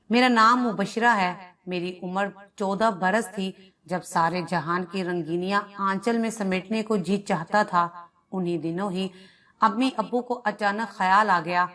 मेरा नाम मुबशिरा है। मेरी उम्र 14 बरस थी जब सारे जहान की रंगीनियां आंचल में समेटने को जी चाहता था। उन्हीं दिनों ही अम्मी अब्बू को अचानक ख्याल आ गया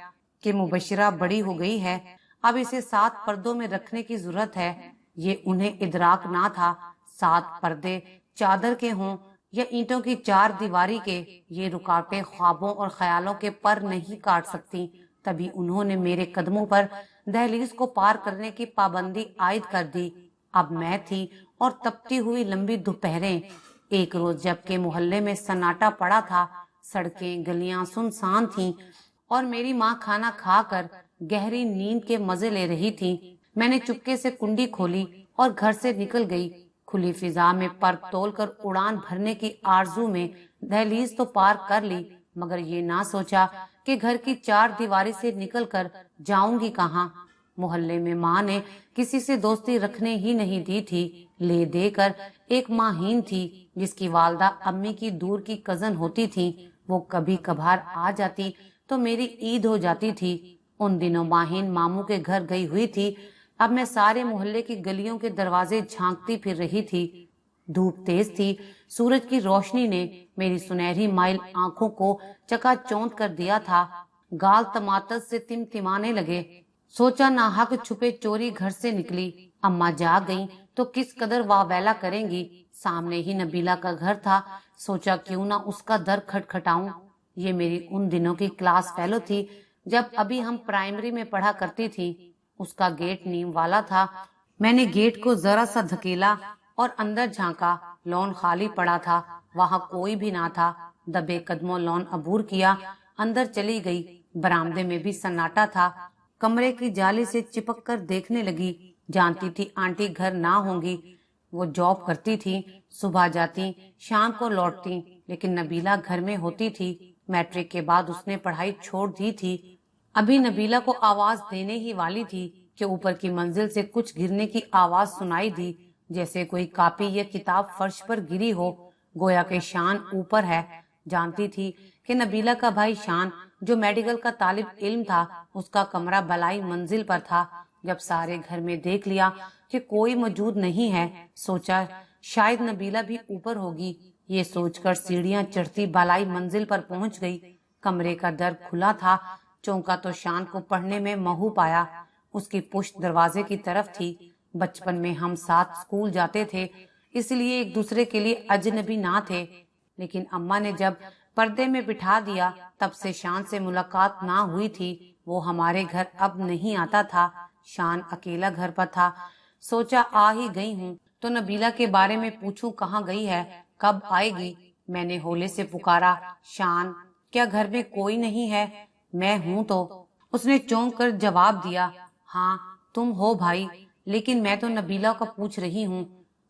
कि मुबशिरा बड़ी हो गई है, अब इसे 7 पर्दों में रखने की जरूरत है। ये उन्हें इदराक ना था। 7 पर्दे चादर के हों या ईंटों की 4 दीवारी के, ये रुकावटें ख्वाबों और ख्यालों के पर नहीं काट सकती। तभी उन्होंने मेरे कदमों पर दहलीज को पार करने की पाबंदी आयद कर दी। अब मैं थी और तपती हुई लंबी दोपहरें। एक रोज जबकि मोहल्ले में सन्नाटा पड़ा था, सड़कें गलियां सुनसान थीं और मेरी माँ खाना खाकर गहरी नींद के मजे ले रही थी, मैंने चुपके से कुंडी खोली और घर से निकल गई। खुली फिजा में पर तोलकर उड़ान भरने की आरजू में दहलीज तो पार कर ली, मगर ये ना सोचा कि घर की 4 दीवारी से निकलकर जाऊंगी कहाँ। मोहल्ले में माँ ने किसी से दोस्ती रखने ही नहीं दी थी। ले देकर एक माहीन थी जिसकी वालदा अम्मी की दूर की कजन होती थी। वो कभी कभार आ जाती तो मेरी ईद हो जाती थी। उन दिनों माहीन मामू के घर गई हुई थी। अब मैं सारे मोहल्ले की गलियों के दरवाजे झांकती फिर रही थी। धूप तेज थी। सूरज की रोशनी ने मेरी सुनहरी माइल आंखों को चकाचौंध कर दिया था। गाल टमाटर से तिमतिमाने लगे। सोचा नाहक छुपे चोरी घर से निकली। अम्मा जाग गईं तो किस कदर वाहवाला करेंगी। सामने ही नबीला का घर था। सोचा क्यों ना उसका दर खटखटाऊं। ये मेरी उन दिनों की क्लास फेलो थी जब अभी हम प्राइमरी में पढ़ा करती थी। उसका गेट नीम वाला था। मैंने गेट को जरा सा धकेला और अंदर झांका। लॉन खाली पड़ा था, वहां कोई भी ना था। दबे कदमों लॉन अबूर किया, अंदर चली गई। बरामदे में भी सन्नाटा था। कमरे की जाली से चिपक कर देखने लगी। जानती थी आंटी घर ना होंगी, वो जॉब करती थी, सुबह जाती शाम को लौटती। लेकिन नबीला घर में होती थी। मैट्रिक के बाद उसने पढ़ाई छोड़ दी थी। अभी नबीला को आवाज देने ही वाली थी कि ऊपर की मंजिल से कुछ गिरने की आवाज सुनाई दी, जैसे कोई कॉपी या किताब फर्श पर गिरी हो। गोया के शान ऊपर है। जानती थी कि नबीला का भाई शान जो मेडिकल का तालिब इल्म था, उसका कमरा बलाई मंजिल पर था। जब सारे घर में देख लिया कि कोई मौजूद नहीं है, सोचा शायद नबीला भी ऊपर होगी। ये सोचकर सीढ़ियां चढ़ती बलाई मंजिल पर पहुंच गई। कमरे का दर खुला था। चौंका तो शान को पढ़ने में महू पाया। उसकी पुश्त दरवाजे की तरफ थी। बचपन में हम साथ स्कूल जाते थे, इसलिए एक दूसरे के लिए अजनबी ना थे। लेकिन अम्मा ने जब पर्दे में बिठा दिया, तब से शान से मुलाकात ना हुई थी। वो हमारे घर अब नहीं आता था। शान अकेला घर पर था। सोचा आ ही गई हूँ तो नबीला के बारे में पूछूं कहाँ गई है, कब आएगी। मैंने होले से पुकारा, शान क्या घर में कोई नहीं है? मैं हूँ तो। उसने चौंक कर जवाब दिया, हाँ तुम हो भाई, लेकिन मैं तो नबीला का पूछ रही हूँ।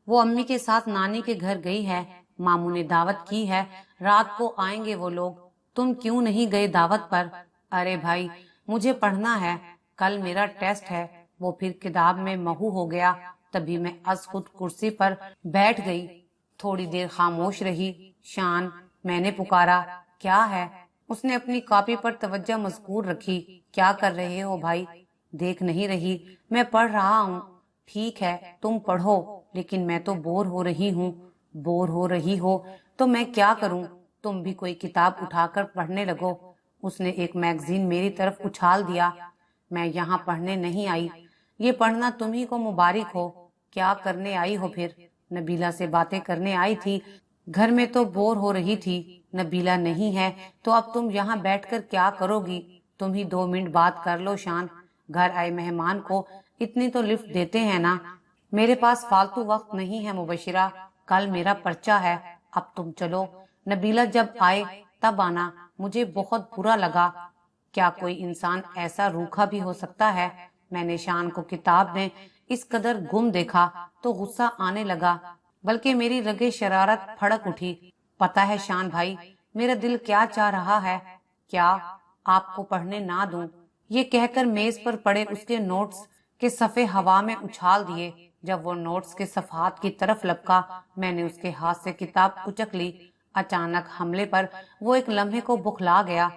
वो अम्मी के साथ नानी के घर गई है। मामू ने दावत की है, रात को आएंगे वो लोग। तुम क्यों नहीं गए दावत पर? अरे भाई मुझे पढ़ना है, कल मेरा टेस्ट है। वो फिर किताब में महू हो गया। तभी मैं अज खुद कुर्सी पर बैठ गई। थोड़ी देर खामोश रही। शान, मैंने पुकारा, क्या है? उसने अपनी कॉपी पर तवज्जो मजकूर रखी। क्या कर रहे हो भाई? देख नहीं रही? मैं पढ़ रहा हूँ। ठीक है तुम पढ़ो, लेकिन मैं तो बोर हो रही हूँ। बोर हो रही हो तो मैं क्या करूँ? तुम भी कोई किताब उठाकर पढ़ने लगो। उसने एक मैगजीन मेरी तरफ उछाल दिया। मैं यहाँ पढ़ने नहीं आई, ये पढ़ना तुम्ही को मुबारक हो। क्या करने आई हो फिर? नबीला से बातें करने आई थी। घर में तो बोर हो रही थी। नबीला नहीं है तो अब तुम यहाँ बैठकर क्या करोगी? तुम ही 2 मिनट बात कर लो शान। घर आए मेहमान को इतनी तो लिफ्ट देते हैं ना। मेरे पास फालतू वक्त नहीं है मुबशिरा, कल मेरा पर्चा है। अब तुम चलो। नबीला जब आए तब आना। मुझे बहुत बुरा लगा। क्या कोई इंसान ऐसा रूखा भी हो सकता है? मैंने शान को किताब में इस कदर गुम देखा तो गुस्सा आने लगा, बल्कि मेरी रगे शरारत फड़क उठी। पता है शान भाई, मेरा दिल क्या चाह रहा है? क्या? आपको पढ़ने ना दूं? ये कहकर मेज पर पड़े उसके नोट्स के सफ़े हवा में उछाल दिए। जब वो नोट्स के सफ़हात की तरफ लपका, मैंने उसके हाथ से किताब उचक ली। अचानक हमले पर वो एक लम्हे को बुखला गया।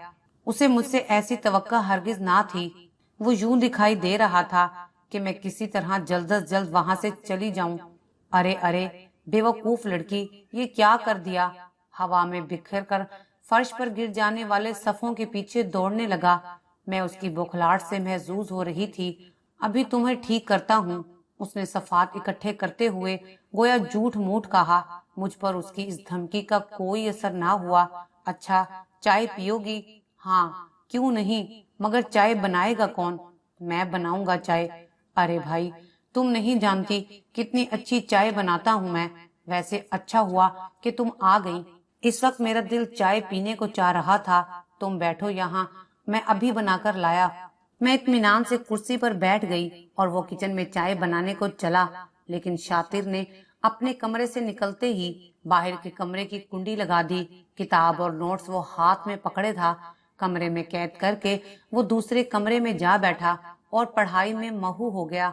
उसे मुझसे ऐसी तवक्का हरगिज ना थी। वो यूं दिखाई दे रहा था کہ میں کسی طرح جلد از جلد وہاں سے چلی جاؤں۔ ارے ارے بیوقوف لڑکی، یہ کیا کر دیا؟ ہوا میں بکھر کر فرش پر گر جانے والے صفوں کے پیچھے دوڑنے لگا۔ میں اس کی بوکھلاہٹ سے محظوظ ہو رہی تھی۔ ابھی تمہیں ٹھیک کرتا ہوں، اس نے صفات اکٹھے کرتے ہوئے گویا جھوٹ موٹ کہا۔ مجھ پر اس کی اس دھمکی کا کوئی اثر نہ ہوا۔ اچھا، چائے پیو گی؟ ہاں، کیوں نہیں، مگر چائے بنائے گا کون؟ میں بناؤں گا چائے۔ ارے بھائی، تم نہیں جانتی کتنی اچھی چائے بناتا ہوں میں۔ ویسے اچھا ہوا کہ تم آ گئی، اس وقت میرا دل چائے پینے کو چاہ رہا تھا۔ تم بیٹھو یہاں، میں ابھی بنا کر لایا۔ میں اطمینان سے کرسی پر بیٹھ گئی اور وہ کچن میں چائے بنانے کو چلا، لیکن شاطر نے اپنے کمرے سے نکلتے ہی باہر کے کمرے کی کنڈی لگا دی۔ کتاب اور نوٹس وہ ہاتھ میں پکڑے تھا۔ کمرے میں قید کر کے وہ دوسرے کمرے میں جا بیٹھا اور پڑھائی میں مہو ہو گیا۔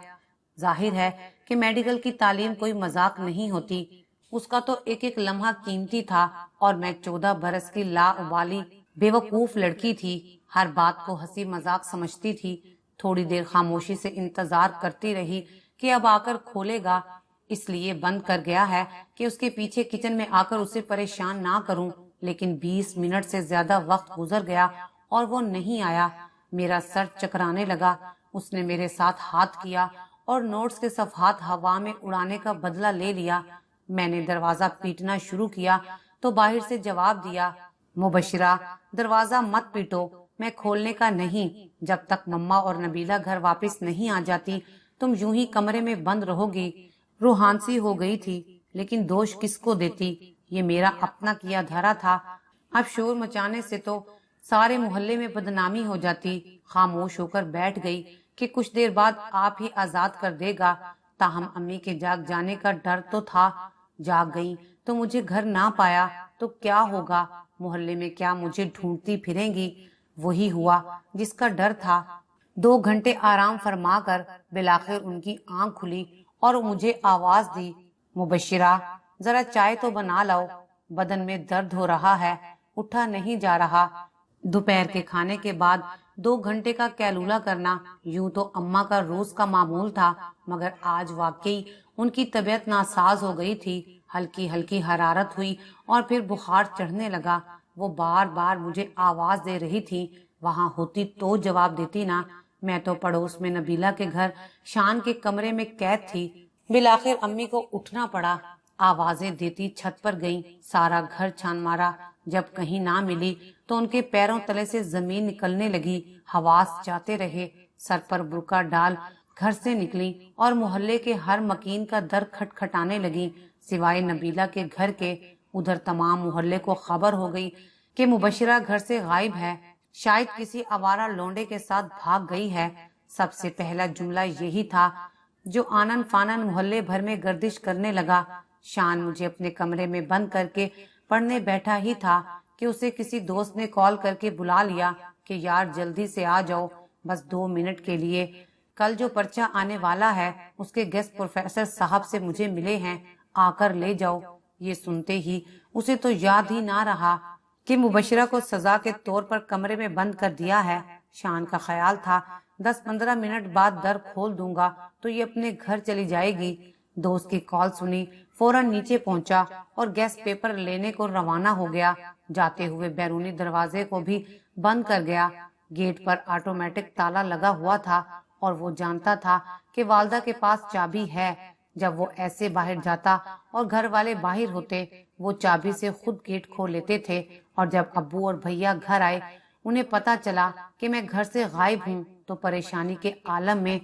ظاہر ہے کہ میڈیکل کی تعلیم کوئی مذاق نہیں ہوتی۔ اس کا تو ایک ایک لمحہ قیمتی تھا، اور میں 14 برس کی لاابالی بیوقوف لڑکی تھی، ہر بات کو ہنسی مذاق سمجھتی تھی۔ تھوڑی دیر خاموشی سے انتظار کرتی رہی کہ اب آ کر کھولے گا، اس لیے بند کر گیا ہے کہ اس کے پیچھے کچن میں آ کر اسے پریشان نہ کروں۔ لیکن 20 منٹ سے زیادہ وقت گزر گیا اور وہ نہیں آیا۔ میرا سر چکرانے لگا۔ اس نے میرے ساتھ ہاتھ کیا اور نوٹس کے صفحات ہوا میں اڑانے کا بدلہ لے لیا۔ میں نے دروازہ پیٹنا شروع کیا تو باہر سے جواب دیا، مبشرہ، دروازہ مت پیٹو، میں کھولنے کا نہیں۔ جب تک مما اور نبیلہ گھر واپس نہیں آ جاتی تم یوں ہی کمرے میں بند رہو گی۔ روحانسی ہو گئی تھی، لیکن دوش کس کو دیتی؟ یہ میرا اپنا کیا دھرا تھا۔ اب شور مچانے سے تو سارے محلے میں بدنامی ہو جاتی۔ خاموش ہو کر بیٹھ گئی کہ کچھ دیر بعد آپ ہی آزاد کر دے گا۔ تاہم امی کے جاگ جانے کا ڈر تو تھا۔ جاگ گئی تو مجھے گھر نہ پایا تو کیا ہوگا؟ محلے میں کیا مجھے ڈھونڈتی پھریں گی؟ وہی ہوا جس کا ڈر تھا۔ 2 گھنٹے آرام فرما کر بالآخر ان کی آنکھ کھلی اور مجھے آواز دی، مبشرہ، ذرا چائے تو بنا لاؤ، بدن میں درد ہو رہا ہے، اٹھا نہیں جا رہا۔ دوپہر کے کھانے کے بعد 2 گھنٹے کا قیلولہ کرنا یوں تو اماں کا روز کا معمول تھا، مگر آج واقعی ان کی طبیعت ناساز ہو گئی تھی۔ ہلکی ہلکی حرارت ہوئی اور پھر بخار چڑھنے لگا۔ وہ بار بار مجھے آواز دے رہی تھی، وہاں ہوتی تو جواب دیتی نا۔ میں تو پڑوس میں نبیلہ کے گھر شان کے کمرے میں قید تھی۔ بالآخر امی کو اٹھنا پڑا۔ آوازیں دیتی چھت پر گئیں، سارا گھر چھان مارا۔ جب کہیں نہ ملی تو ان کے پیروں تلے سے زمین نکلنے لگی۔ حواس جاتے رہے۔ سر پر برقع ڈال گھر سے نکلی اور محلے کے ہر مکین کا در کھٹکھٹانے لگی، سوائے نبیلہ کے گھر کے۔ ادھر تمام محلے کو خبر ہو گئی کہ مبشرہ گھر سے غائب ہے، شاید کسی آوارہ لونڈے کے ساتھ بھاگ گئی ہے۔ سب سے پہلا جملہ یہی تھا جو آنن فانن محلے بھر میں گردش کرنے لگا۔ شان مجھے اپنے کمرے میں بند کر کے پڑھنے بیٹھا ہی تھا کہ اسے کسی دوست نے کال کر کے بلا لیا کہ یار جلدی سے آ جاؤ، بس 2 منٹ کے لیے، کل جو پرچہ آنے والا ہے اس کے گیسٹ پروفیسر صاحب سے مجھے ملے ہیں، آ کر لے جاؤ۔ یہ سنتے ہی اسے تو یاد ہی نہ رہا کہ مبشرہ کو سزا کے طور پر کمرے میں بند کر دیا ہے۔ شان کا خیال تھا 10-15 منٹ بعد در کھول دوں گا تو یہ اپنے گھر چلی جائے گی۔ دوست کی کال سنی، فوراً نیچے پہنچا اور گیس پیپر لینے کو روانہ ہو گیا۔ جاتے ہوئے بیرونی دروازے کو بھی بند کر گیا۔ گیٹ پر آٹومیٹک تالا لگا ہوا تھا اور وہ جانتا تھا کہ والدہ کے پاس چابی ہے۔ جب وہ ایسے باہر جاتا اور گھر والے باہر ہوتے، وہ چابی سے خود گیٹ کھول لیتے تھے، اور جب ابو اور بھیا گھر آئے، انہیں پتا چلا کہ میں گھر سے غائب ہوں تو پریشانی کے عالم میں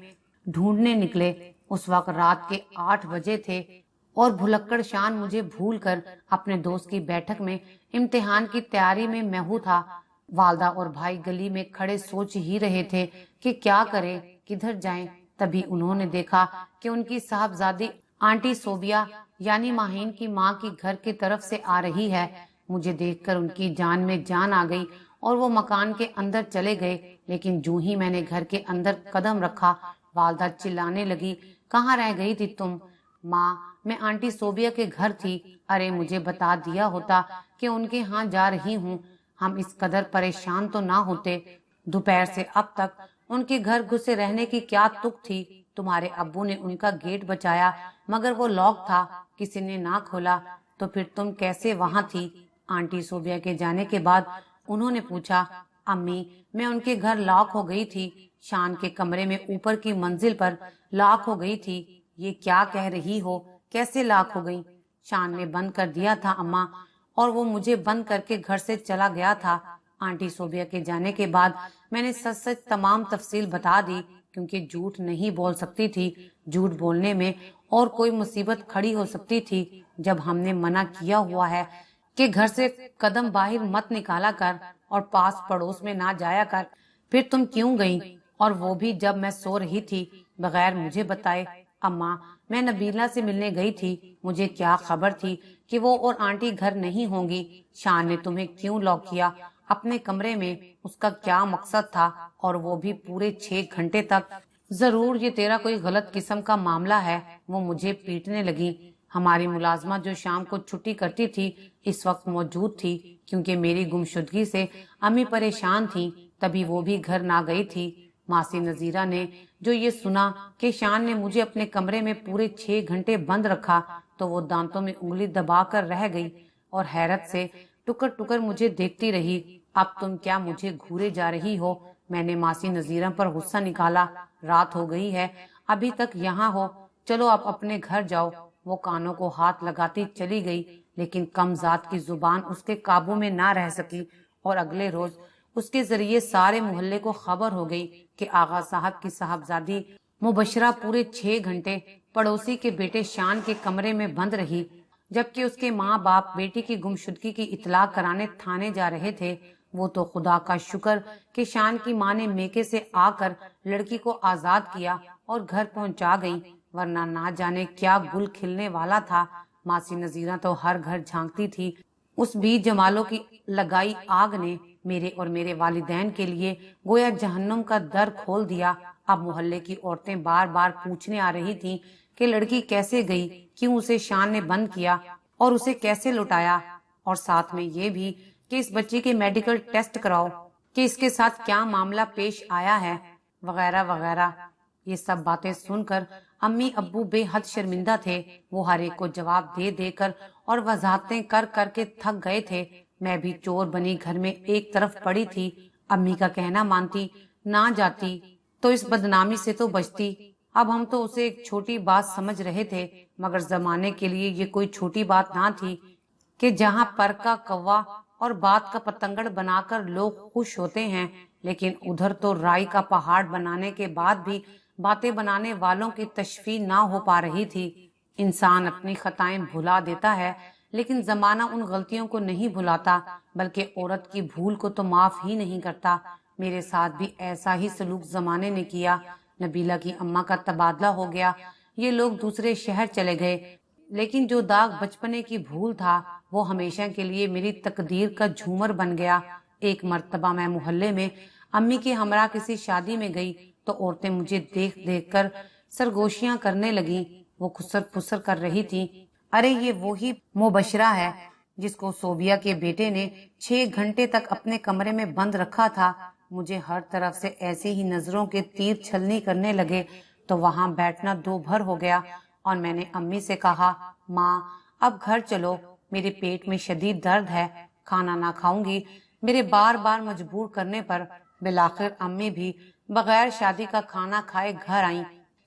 ڈھونڈنے نکلے۔ اس وقت رات کے 8 بجے تھے اور بھلکڑ شان مجھے بھول کر اپنے دوست کی بیٹھک میں امتحان کی تیاری میں مہو تھا۔ والدہ اور بھائی گلی میں کھڑے سوچ ہی رہے تھے کہ کیا کریں، کدھر جائیں۔ تبھی انہوں نے دیکھا کہ ان کی صاحبزادی آنٹی صوبیہ یعنی ماہین کی ماں کی گھر کی طرف سے آ رہی ہے۔ مجھے دیکھ کر ان کی جان میں جان آ گئی اور وہ مکان کے اندر چلے گئے، لیکن جو ہی میں نے گھر کے اندر قدم رکھا، والدہ چلانے لگی، کہاں رہ گئی تھی تم؟ ماں، میں آنٹی صوبیہ کے گھر تھی۔ ارے مجھے بتا دیا ہوتا کہ ان کے ہاں جا رہی ہوں، ہم اس قدر پریشان تو نہ ہوتے۔ دوپہر سے اب تک ان کے گھر گھسے رہنے کی کیا تک تھی؟ तुम्हारे अब्बू ने उनका गेट बचाया मगर वो लॉक था, किसी ने ना खोला। तो फिर तुम कैसे वहां थी? आंटी सोबिया के जाने के बाद उन्होंने पूछा। अम्मी, मैं उनके घर लॉक हो गई थी, शान के कमरे में ऊपर की मंजिल पर लॉक हो गई थी। ये क्या कह रही हो? कैसे लॉक हो गई? शान ने बंद कर दिया था अम्मा, और वो मुझे बंद करके घर से चला गया था। आंटी सोबिया के जाने के बाद मैंने सच सच तमाम तफसील बता दी, क्योंकि झूठ नहीं बोल सकती थी। झूठ बोलने में और कोई मुसीबत खड़ी हो सकती थी। जब हमने मना किया हुआ है कि घर से कदम बाहर मत निकाला कर और पास पड़ोस में ना जाया कर, फिर तुम क्यों गई? और वो भी जब मैं सो रही थी, बगैर मुझे बताए। अम्मा, मैं नबीला से मिलने गई थी, मुझे क्या खबर थी कि वो और आंटी घर नहीं होंगी। शान ने तुम्हें क्यों लॉक किया अपने कमरे में? उसका क्या मकसद था? और वो भी पूरे 6 घंटे तक? जरूर ये तेरा कोई गलत किस्म का मामला है। वो मुझे पीटने लगी। हमारी मुलाजमा जो शाम को छुट्टी करती थी इस वक्त मौजूद थी, क्योंकि मेरी गुमशुदगी से अम्मी परेशान थी, तभी वो भी घर ना गई थी। मासी नजीरा ने जो ये सुना कि शान ने मुझे अपने कमरे में पूरे 6 घंटे बंद रखा, तो वो दांतों में उंगली दबाकर रह गई और हैरत से टुकर टुकर मुझे देखती रही। अब तुम क्या मुझे घूरे जा रही हो? मैंने मासी नजीरा पर गुस्सा निकाला। रात हो गई है, अभी तक यहाँ हो, चलो आप अपने घर जाओ। वो कानों को हाथ लगाती चली गई, लेकिन कम जात की जुबान उसके काबू में ना रह सकी, और अगले रोज उसके जरिए सारे मोहल्ले को खबर हो गई कि आगा साहब की साहबजादी मुबशरा पूरे 6 घंटे पड़ोसी के बेटे शान के कमरे में बंद रही, जबकि उसके माँ बाप बेटी की गुमशुदगी की इतला कराने थाने जा रहे थे। वो तो खुदा का शुक्र कि शान की माँ ने मेके से आकर लड़की को आजाद किया और घर पहुंचा गई, वरना ना जाने क्या गुल खिलने वाला था। मासी नजीरा तो हर घर झांकती थी। उस बीच जमालों की लगाई आग ने मेरे और मेरे वालिदैन के लिए गोया जहन्नुम का दर खोल दिया। अब मोहल्ले की औरतें बार बार पूछने आ रही थीं कि लड़की कैसे गई, क्यों उसे शान ने बंद किया और उसे कैसे लुटाया, और साथ में ये भी कि इस बच्ची के मेडिकल टेस्ट कराओ कि इसके साथ क्या मामला पेश आया है, वगैरह वगैरह। ये सब बातें सुनकर अम्मी अब्बू बेहद शर्मिंदा थे। वो हर एक को जवाब दे देकर और वजाहतें कर करके थक गए थे। मैं भी चोर बनी घर में एक तरफ पड़ी थी। अम्मी का कहना मानती, ना जाती तो इस बदनामी से तो बचती। अब हम तो उसे एक छोटी बात समझ रहे थे, मगर जमाने के लिए ये कोई छोटी बात ना थी कि जहाँ पर का कौवा और बात का पतंगड़ बनाकर लोग खुश होते हैं, लेकिन उधर तो राई का पहाड़ बनाने के बाद भी बातें बनाने वालों की तशफी ना हो पा रही थी। इंसान अपनी खताएं भुला देता है, लेकिन जमाना उन गलतियों को नहीं भुलाता, बल्कि औरत की भूल को तो माफ ही नहीं करता। मेरे साथ भी ऐसा ही सलूक जमाने ने किया। नबीला की अम्मा का तबादला हो गया, ये लोग दूसरे शहर चले गए, लेकिन जो दाग बचपने की भूल था वो हमेशा के लिए मेरी तकदीर का झूमर बन गया। एक मर्तबा मैं मोहल्ले में अम्मी के हमरा किसी शादी में गई तो औरतें मुझे देख देख कर सरगोशियां करने लगी। वो खुसर फुसर कर रही थी, अरे ये वही मुबशरा है जिसको सोबिया के बेटे ने 6 घंटे तक अपने कमरे में बंद रखा था। मुझे हर तरफ से ऐसी ही नजरों के तीर छलनी करने लगे, तो वहां बैठना दो भर हो गया और मैंने अम्मी से कहा, माँ अब घर चलो, मेरे पेट में शदीद दर्द है, खाना ना खाऊंगी। मेरे बार बार मजबूर करने पर बिलाखिर अम्मी भी बगैर शादी का खाना खाए घर आईं।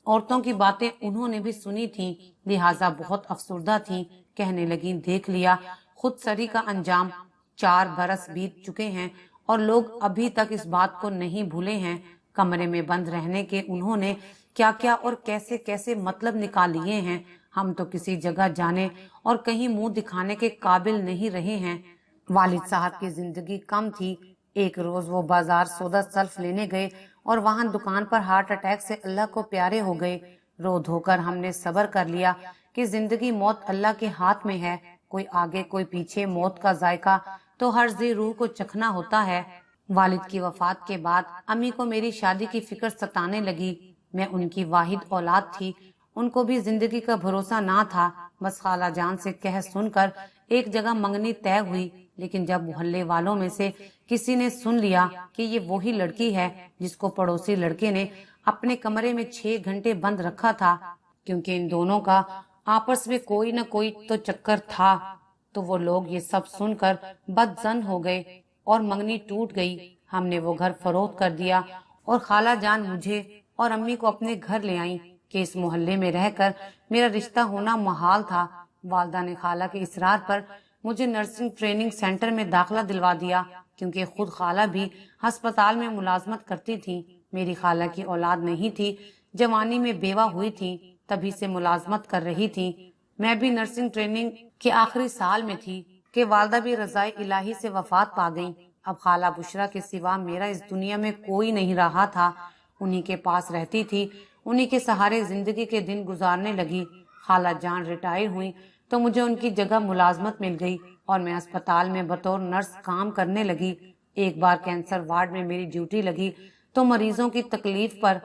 औरतों की बातें उन्होंने भी सुनी थीं, लिहाजा बहुत अफसुर्दा थीं। कहने लगी, देख लिया खुद सरी का अंजाम। 4 बरस बीत चुके हैं और लोग अभी तक इस बात को नहीं भूले हैं। कमरे में बंद रहने के उन्होंने क्या क्या और कैसे कैसे मतलब निकाल लिए हैं। हम तो किसी जगह जाने और कहीं मुंह दिखाने के काबिल नहीं रहे हैं। वालिद साहब की जिंदगी कम थी। एक रोज वो बाजार सौदा सल्फ लेने गए और वहां दुकान पर हार्ट अटैक से अल्लाह को प्यारे हो गए। रो धोकर हमने सब्र कर लिया कि जिंदगी मौत अल्लाह के हाथ में है, कोई आगे कोई पीछे, मौत का जायका तो हर जी रूह को चखना होता है। वालिद की वफात के बाद अम्मी को मेरी शादी की फिक्र सताने लगी। मैं उनकी वाहिद औलाद थी, उनको भी जिंदगी का भरोसा ना था। बस खाला जान से कह सुनकर एक जगह मंगनी तय हुई, लेकिन जब मोहल्ले वालों में से किसी ने सुन लिया कि ये वही लड़की है जिसको पड़ोसी लड़के ने अपने कमरे में 6 घंटे बंद रखा था, क्योंकि इन दोनों का आपस में कोई न कोई तो चक्कर था। तो वो लोग ये सब सुनकर बदजन हो गए और मंगनी टूट गई। हमने वो घर फरोख्त कर दिया और खाला जान मुझे और अम्मी को अपने घर ले आई कि इस मोहल्ले में रहकर मेरा रिश्ता होना मुहाल था। वालदा ने खाला के इसरार पर मुझे नर्सिंग ट्रेनिंग सेंटर में दाखिला दिलवा दिया, क्योंकि खुद खाला भी अस्पताल में मुलाजमत करती थी। मेरी खाला की औलाद नहीं थी, जवानी में बेवा हुई थी, तभी से मुलाजमत कर रही थी। मैं भी नर्सिंग ट्रेनिंग के आखिरी साल में थी कि वालदा भी रज़ाए इलाही से वफात पा गई। अब खाला बुशरा के सिवा मेरा इस दुनिया में कोई नहीं रहा था। उन्हीं के पास रहती थी, उन्हीं के सहारे जिंदगी के दिन गुजारने लगी। खाला जान रिटायर हुई तो मुझे उनकी जगह मुलाजमत मिल गई और मैं अस्पताल में बतौर नर्स काम करने लगी। एक बार कैंसर वार्ड में मेरी ड्यूटी लगी तो मरीजों की तकलीफ पर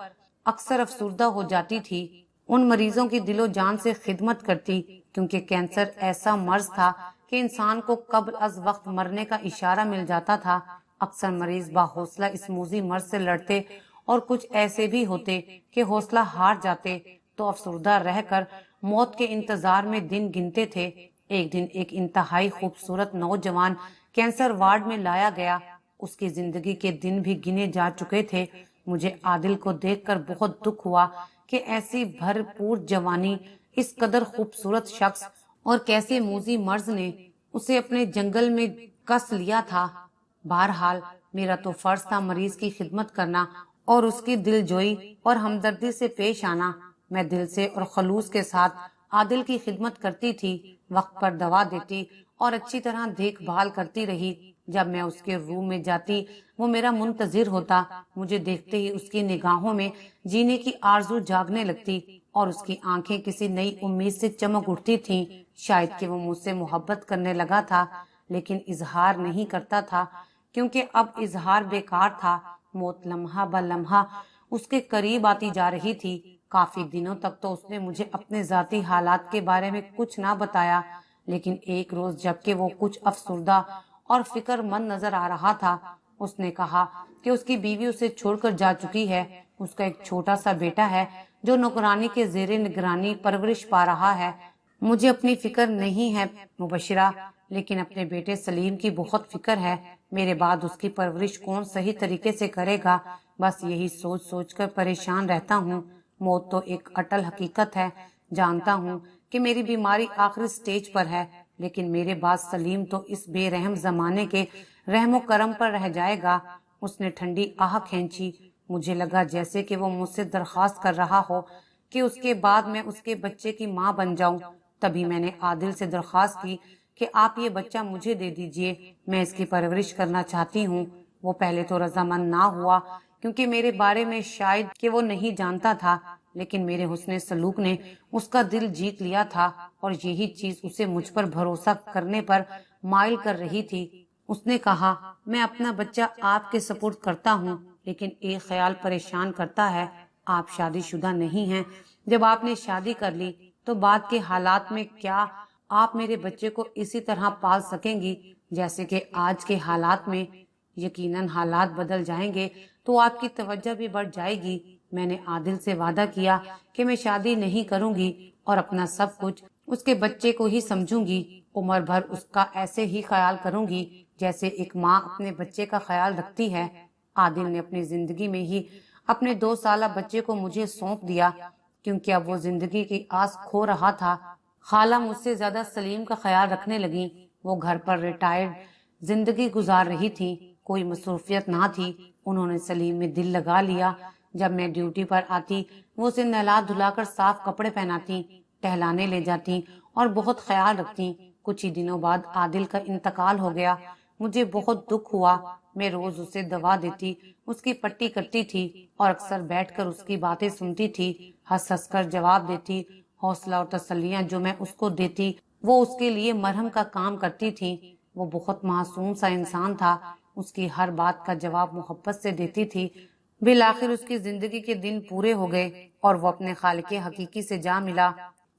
अक्सर अफसुर्दा हो जाती थी। उन मरीजों की दिलो जान से खिदमत करती, क्योंकि कैंसर ऐसा मर्ज था कि इंसान को कब्ल अज वक्त मरने का इशारा मिल जाता था। अक्सर मरीज बाहौसला इस मूजी मर्ज से लड़ते और कुछ ऐसे भी होते कि हौसला हार जाते तो अफसुर्दा रहकर मौत के इंतजार में दिन गिनते थे। एक दिन एक इंतहाई खूबसूरत नौजवान कैंसर वार्ड में लाया गया। उसकी जिंदगी के दिन भी गिने जा चुके थे। मुझे आदिल को देखकर बहुत दुख हुआ कि ऐसी भरपूर जवानी, इस कदर खूबसूरत शख्स और कैसे मूजी मर्ज ने उसे अपने जंगल में कस लिया था। बहरहाल मेरा तो फर्ज था मरीज की खिदमत करना और उसकी दिलजोई और हमदर्दी से पेश आना। मैं दिल से और खलूस के साथ आदिल की खिदमत करती थी, वक्त पर दवा देती और अच्छी तरह देखभाल करती रही। जब मैं उसके रूम में जाती वो मेरा मुंतजिर होता। मुझे देखते ही उसकी निगाहों में जीने की आरजू जागने लगती और उसकी आंखें किसी नई उम्मीद से चमक उठती थीं। शायद कि वो मुझसे मोहब्बत करने लगा था, लेकिन इजहार नहीं करता था, क्योंकि अब इजहार बेकार था। मौत लम्हा ब लम्हा उसके करीब आती जा रही थी। काफी दिनों तक तो उसने मुझे अपने जाती हालात के बारे में कुछ ना बताया, लेकिन एक रोज जबकि वो कुछ अफसुर्दा और फिक्रमंद नजर आ रहा था, उसने कहा कि उसकी बीवी उसे छोड़कर जा चुकी है। उसका एक छोटा सा बेटा है जो नौकरानी के जेरे निगरानी परवरिश पा रहा है। मुझे अपनी फिक्र नहीं है मुबशिरा, लेकिन अपने बेटे सलीम की बहुत फिक्र है। मेरे बाद उसकी परवरिश कौन सही तरीके से करेगा, बस यही सोच सोच कर परेशान रहता हूँ। मौत तो एक अटल हकीकत है। जानता हूँ कि मेरी बीमारी आखिरी स्टेज पर है, लेकिन मेरे बाद सलीम तो इस बेरहम जमाने के रहमो करम पर रह जाएगा। उसने ठंडी आह खींची। मुझे लगा जैसे कि वो मुझसे दरख्वास्त कर रहा हो कि उसके बाद मैं उसके बच्चे की माँ बन जाऊं। तभी मैंने आदिल से दरख्वास्त की कि आप ये बच्चा मुझे दे दीजिए, मैं इसकी परवरिश करना चाहती हूँ। वो पहले तो रजामंद ना हुआ, क्योंकि मेरे बारे में शायद कि वो नहीं जानता था, लेकिन मेरे हुस्ने सलूक ने उसका दिल जीत लिया था और यही चीज उसे मुझ पर भरोसा करने पर माइल कर रही थी। उसने कहा, मैं अपना बच्चा आपके सपुर्द करता हूँ, लेकिन एक ख्याल परेशान करता है। आप शादीशुदा नहीं हैं। जब आपने शादी कर ली तो बाद के हालात में क्या आप मेरे बच्चे को इसी तरह पाल सकेंगी जैसे कि आज के हालात में? यकीनन हालात बदल जाएंगे तो आपकी तवज्जो भी बढ़ जाएगी। मैंने आदिल से वादा किया कि मैं शादी नहीं करूंगी और अपना सब कुछ उसके बच्चे को ही समझूंगी। उम्र भर उसका ऐसे ही ख्याल करूंगी जैसे एक माँ अपने बच्चे का ख्याल रखती है। आदिल ने अपनी जिंदगी में ही अपने 2 साला बच्चे को मुझे सौंप दिया, क्योंकि अब वो जिंदगी की आस खो रहा था। खाला मुझसे ज्यादा सलीम का ख्याल रखने लगी। वो घर पर रिटायर्ड जिंदगी गुजार रही थी, कोई मसरूफियत ना थी। उन्होंने सलीम में दिल लगा लिया। जब मैं ड्यूटी पर आती वो उसे नहला धुलाकर साफ कपड़े पहनाती, टहलाने ले जाती और बहुत ख्याल रखती। कुछ ही दिनों बाद आदिल का इंतकाल हो गया। मुझे बहुत दुख हुआ। मैं रोज उसे दवा देती, उसकी पट्टी करती थी और अक्सर बैठकर उसकी बातें सुनती थी, हंस हंस कर जवाब देती। हौसला और तसल्लियां जो मैं उसको देती वो उसके लिए मरहम का काम करती थी। वो बहुत मासूम सा इंसान था। उसकी हर बात का जवाब मोहब्बत से देती थी। बिलाखिर उसकी जिंदगी के दिन पूरे हो गए और वो अपने खालिके हकीकी से जा मिला।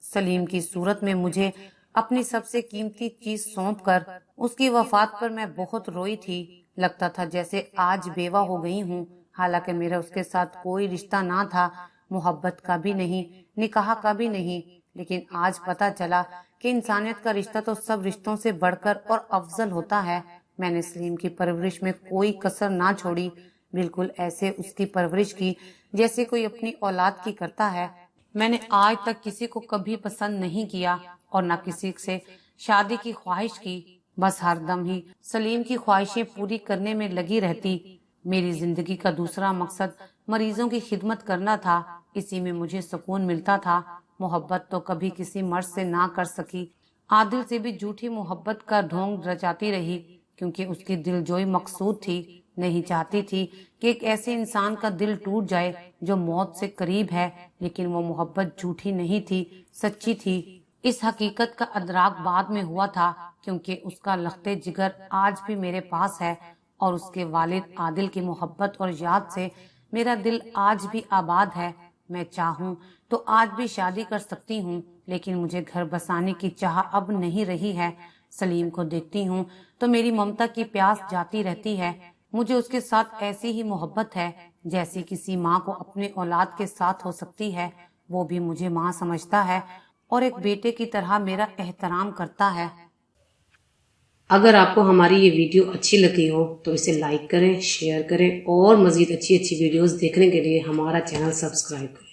सलीम की सूरत में मुझे अपनी सबसे कीमती चीज सौंप कर उसकी वफात पर मैं बहुत रोई थी। लगता था जैसे आज बेवा हो गई हूँ। حالانکہ میرا اس کے ساتھ کوئی رشتہ نہ تھا، محبت کا بھی نہیں، نکاح کا بھی نہیں، لیکن آج پتا چلا کہ انسانیت کا رشتہ تو سب رشتوں سے بڑھ کر اور افضل ہوتا ہے۔ میں نے سلیم کی پرورش میں کوئی کسر نہ چھوڑی، بالکل ایسے اس کی پرورش کی جیسے کوئی اپنی اولاد کی کرتا ہے۔ میں نے آج تک کسی کو کبھی پسند نہیں کیا اور نہ کسی سے شادی کی خواہش کی، بس ہر دم ہی سلیم کی خواہشیں پوری کرنے میں لگی رہتی۔ میری زندگی کا دوسرا مقصد مریضوں کی خدمت کرنا تھا، اسی میں مجھے سکون ملتا تھا۔ محبت تو کبھی کسی مرد سے نہ کر سکی، عادل سے بھی جھوٹی محبت کا ڈھونگ رچاتی رہی، کیونکہ اس کی دل جوئی مقصود تھی۔ نہیں چاہتی تھی کہ ایک ایسے انسان کا دل ٹوٹ جائے جو موت سے قریب ہے، لیکن وہ محبت جھوٹی نہیں تھی، سچی تھی۔ اس حقیقت کا ادراک بعد میں ہوا تھا، کیونکہ اس کا لخت جگر آج بھی میرے پاس ہے، اور اس کے والد عادل کی محبت اور یاد سے میرا دل آج بھی آباد ہے۔ میں چاہوں تو آج بھی شادی کر سکتی ہوں، لیکن مجھے گھر بسانے کی چاہ اب نہیں رہی ہے۔ سلیم کو دیکھتی ہوں تو میری ممتا کی پیاس جاتی رہتی ہے۔ مجھے اس کے ساتھ ایسی ہی محبت ہے جیسی کسی ماں کو اپنے اولاد کے ساتھ ہو سکتی ہے۔ وہ بھی مجھے ماں سمجھتا ہے اور ایک بیٹے کی طرح میرا احترام کرتا ہے۔ اگر آپ کو ہماری یہ ویڈیو اچھی لگی ہو تو اسے لائک کریں، شیئر کریں اور مزید اچھی ویڈیوز دیکھنے کے لیے ہمارا چینل سبسکرائب کریں۔